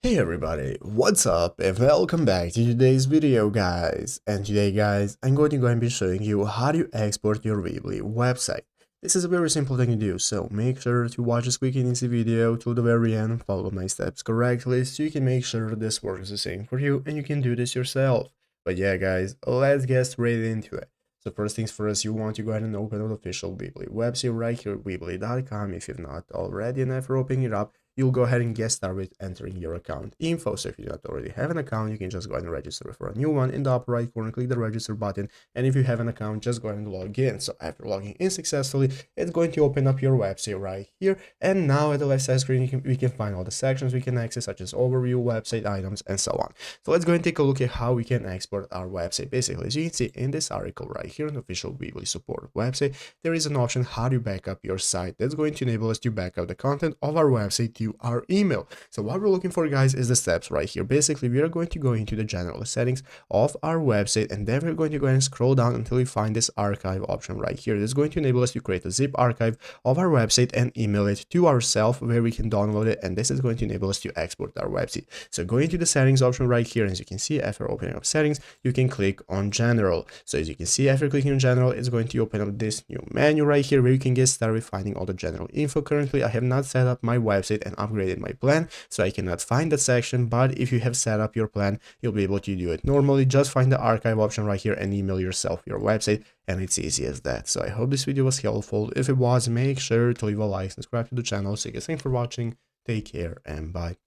Hey everybody, what's up and welcome back to today's video guys. And today guys, I'm going to go and be showing you how to export your Weebly website. This is a very simple thing to do, so make sure to watch this quick and easy video till the very end and follow my steps correctly so you can make sure this works the same for you and you can do this yourself. But yeah guys, let's get straight into it. So first things first, you want to go ahead and open an official Weebly website right here, weebly.com if you've not already, and after opening it up, you'll go ahead and get started with entering your account info. So if you do not already have an account, you can just go ahead and register for a new one. In the upper right corner, click the register button, and if you have an account, just go ahead and log in. So after logging in successfully, it's going to open up your website right here, and now at the left side screen we can find all the sections we can access, such as overview, website items, and so on. So let's go and take a look at how we can export our website. Basically, as you can see in this article right here on the official Weebly support website, there is an option how to back up your site. That's going to enable us to back up the content of our website to our email. So what we're looking for guys is the steps right here. Basically, we are going to go into the general settings of our website, and then we're going to go ahead and scroll down until we find this archive option right here. This is going to enable us to create a zip archive of our website and email it to ourselves where we can download it, and this is going to enable us to export our website. So going to the settings option right here, as you can see, after opening up settings, you can click on general. So as you can see, after clicking on general, it's going to open up this new menu right here where you can get started with finding all the general info. Currently, I have not set up my website and upgraded my plan, so I cannot find that section, but if you have set up your plan, you'll be able to do it normally. Just find the archive option right here and email yourself your website, and it's easy as that. So I hope this video was helpful. If it was, make sure to leave a like, subscribe to the channel. So guys, thanks for watching, take care, and bye.